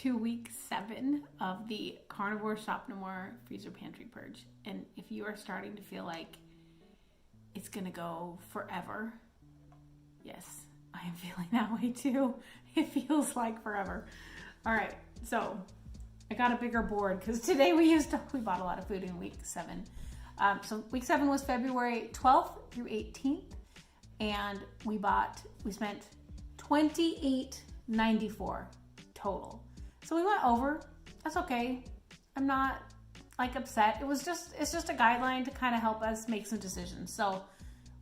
to week 7 of the Carnivore Shop No More Freezer Pantry Purge. And if you are starting to feel like it's gonna go forever, yes, I am feeling that way too. It feels like forever. All right, so I got a bigger board because today we bought a lot of food in week 7. So week 7 was February 12th through 18th, and we spent $28.94 total. So we went over. That's okay. I'm not like upset. It's just a guideline to kind of help us make some decisions. So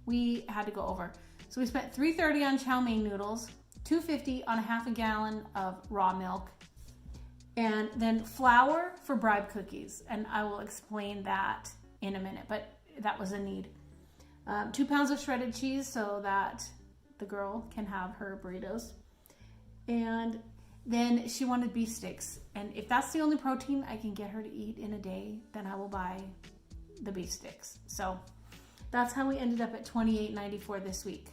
we had to go over. So we spent $3.30 on chow mein noodles, $2.50 on a half a gallon of raw milk, and then flour for bribe cookies. And I will explain that in a minute, but that was a need. 2 pounds of shredded cheese so that the girl can have her burritos. And then she wanted beef sticks. And if that's the only protein I can get her to eat in a day, then I will buy the beef sticks. So that's how we ended up at $28.94 this week.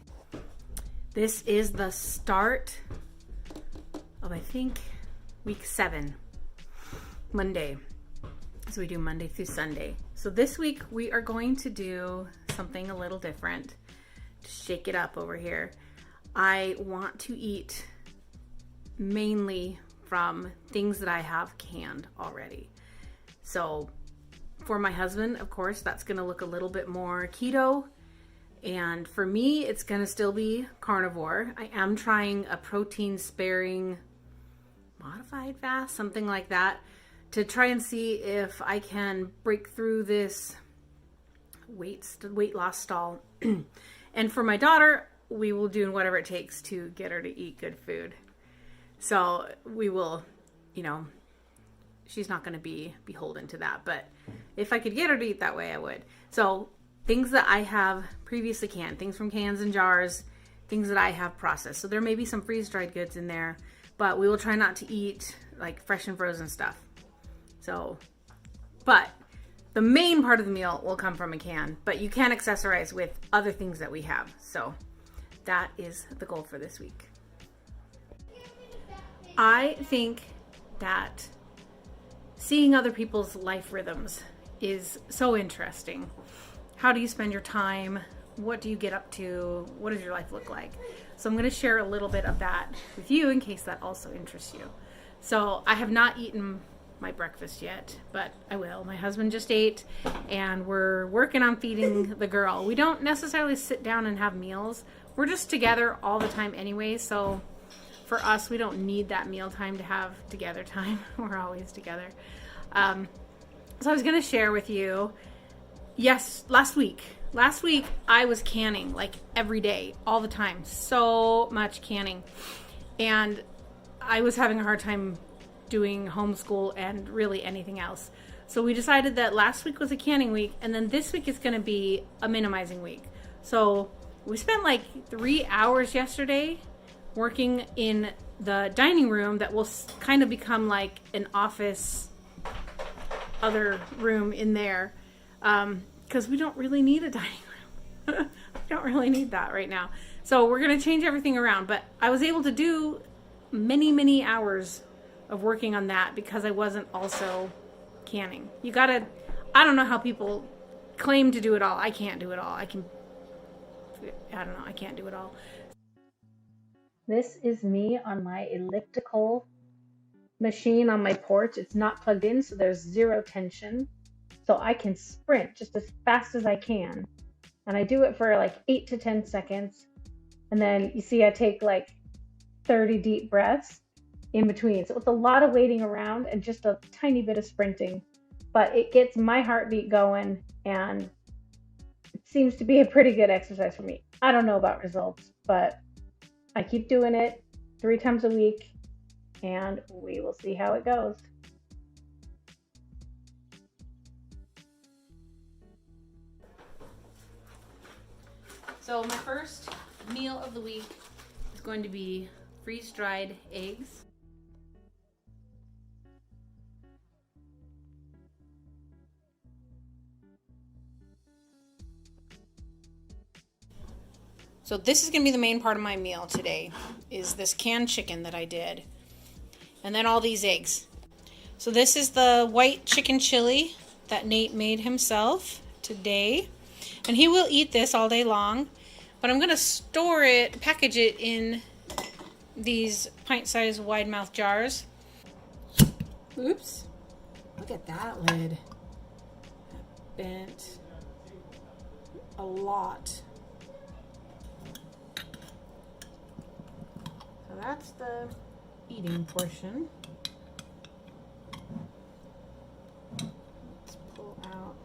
This is the start of, I think, week 7, Monday. So we do Monday through Sunday. So this week we are going to do something a little different to shake it up over here. I want to eat mainly from things that I have canned already. So for my husband, of course, that's going to look a little bit more keto. And for me, it's going to still be carnivore. I am trying a protein sparing modified fast, something like that, to try and see if I can break through this weight loss stall. And for my daughter, we will do whatever it takes to get her to eat good food. So we will, she's not going to be beholden to that. But if I could get her to eat that way, I would. So things that I have previously canned, things from cans and jars, things that I have processed. So there may be some freeze-dried goods in there, but we will try not to eat like fresh and frozen stuff. So, but the main part of the meal will come from a can, but you can accessorize with other things that we have. So that is the goal for this week. I think that seeing other people's life rhythms is so interesting. How do you spend your time? What do you get up to? What does your life look like? So I'm going to share a little bit of that with you in case that also interests you. So I have not eaten my breakfast yet, but I will. My husband just ate and we're working on feeding the girl. We don't necessarily sit down and have meals. We're just together all the time anyway. So for us, we don't need that meal time to have together time. We're always together. So I was going to share with you, yes, last week I was canning like every day, all the time, so much canning. And I was having a hard time doing homeschool and really anything else. So we decided that last week was a canning week, and then this week is going to be a minimizing week. So we spent like 3 hours yesterday working in the dining room that will kind of become like an office, other room in there, because we don't really need a dining room. We don't really need that right now. So we're going to change everything around, but I was able to do many hours of working on that because I wasn't also canning. I don't know how people claim to do it all. I can't do it all. I can't do it all. This is me on my elliptical machine on my porch. It's not plugged in, so there's zero tension. So I can sprint just as fast as I can. And I do it for like 8 to 10 seconds. And then you see I take like 30 deep breaths in between. So it's a lot of waiting around and just a tiny bit of sprinting. But it gets my heartbeat going, and it seems to be a pretty good exercise for me. I don't know about results, but I keep doing it 3 times a week, and we will see how it goes. So my first meal of the week is going to be freeze-dried eggs. So this is going to be the main part of my meal today, is this canned chicken that I did. And then all these eggs. So this is the white chicken chili that Nate made himself today. And he will eat this all day long. But I'm going to store it, package it in these pint-sized wide mouth jars. Oops. Look at that lid. That bent a lot. So that's the eating portion. Let's pull out.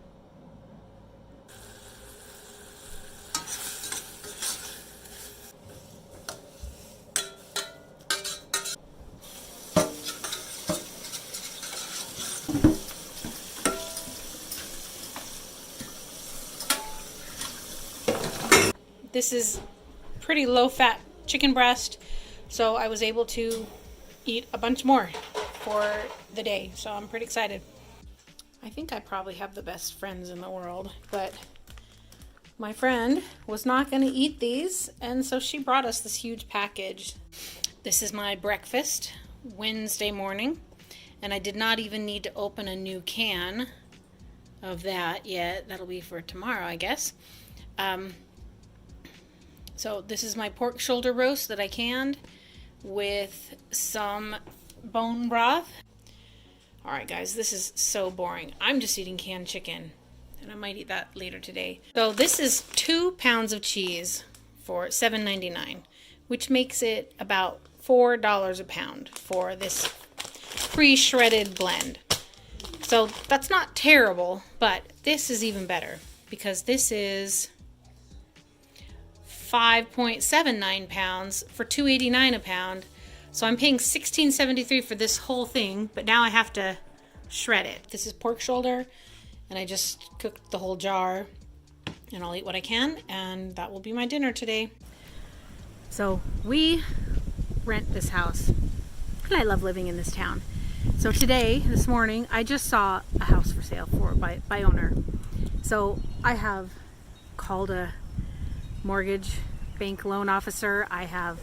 This is pretty low-fat chicken breast, so I was able to eat a bunch more for the day, so I'm pretty excited. I think I probably have the best friends in the world, but my friend was not going to eat these, and so she brought us this huge package. This is my breakfast Wednesday morning, and I did not even need to open a new can of that yet. That'll be for tomorrow, I guess. So this is my pork shoulder roast that I canned with some bone broth. All right, guys, this is so boring. I'm just eating canned chicken, and I might eat that later today. So this is 2 pounds of cheese for $7.99, which makes it about $4 a pound for this pre-shredded blend. So that's not terrible, but this is even better because this is 5.79 pounds for $2.89 a pound. So I'm paying $16.73 for this whole thing, but now I have to shred it. This is pork shoulder, and I just cooked the whole jar, and I'll eat what I can, and that will be my dinner today. So we rent this house, and I love living in this town. So today, this morning, I just saw a house for sale by owner. So I have called a mortgage bank loan officer. I have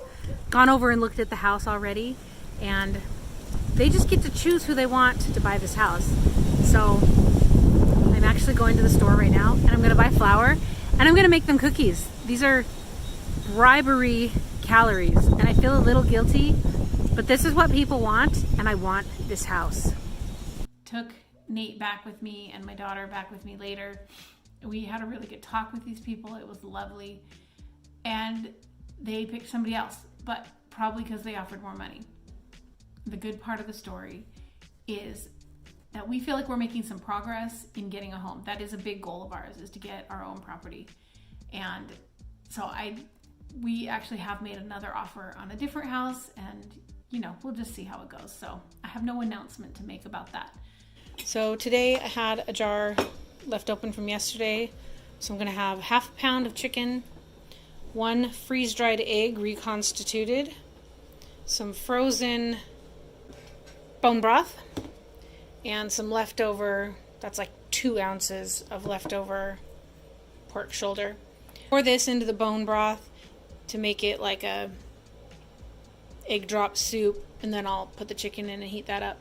gone over and looked at the house already, and they just get to choose who they want to buy this house. So I'm actually going to the store right now, and I'm going to buy flour, and I'm going to make them cookies. These are bribery calories, and I feel a little guilty, but this is what people want, and I want this house. Took Nate back with me and my daughter back with me later. We had a really good talk with these people. It was lovely. And they picked somebody else, but probably because they offered more money. The good part of the story is that we feel like we're making some progress in getting a home. That is a big goal of ours, is to get our own property. And so we actually have made another offer on a different house, and we'll just see how it goes. So I have no announcement to make about that. So today I had a jar left open from yesterday, so I'm going to have half a pound of chicken, 1 freeze-dried egg reconstituted, some frozen bone broth, and some leftover, that's like 2 ounces of leftover pork shoulder. Pour this into the bone broth to make it like a egg drop soup, and then I'll put the chicken in and heat that up.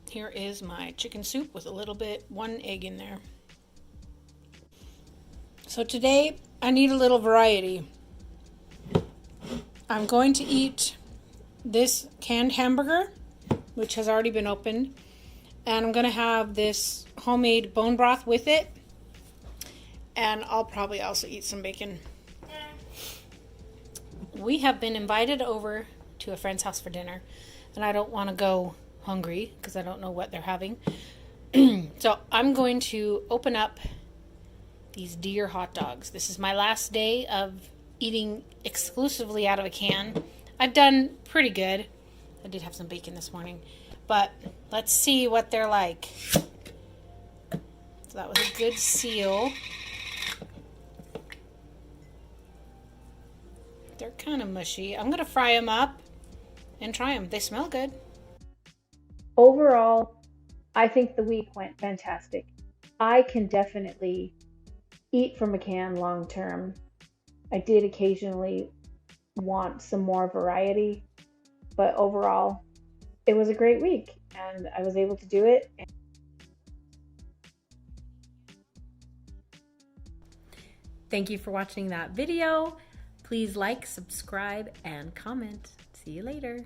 Here is my chicken soup with one egg in there. So today I need a little variety. I'm going to eat this canned hamburger, which has already been opened, and I'm going to have this homemade bone broth with it, and I'll probably also eat some bacon. We have been invited over to a friend's house for dinner, and I don't want to go hungry because I don't know what they're having. So I'm going to open up these deer hot dogs. This is my last day of eating exclusively out of a can. I've done pretty good. I did have some bacon this morning, but let's see what they're like. So that was a good seal. They're kind of mushy. I'm gonna fry them up and try them. They smell good. Overall, I think the week went fantastic. I can definitely eat from a can long term. I did occasionally want some more variety, But overall, it was a great week and I was able to do it. Thank you for watching that video. Please like, subscribe, and comment. See you later.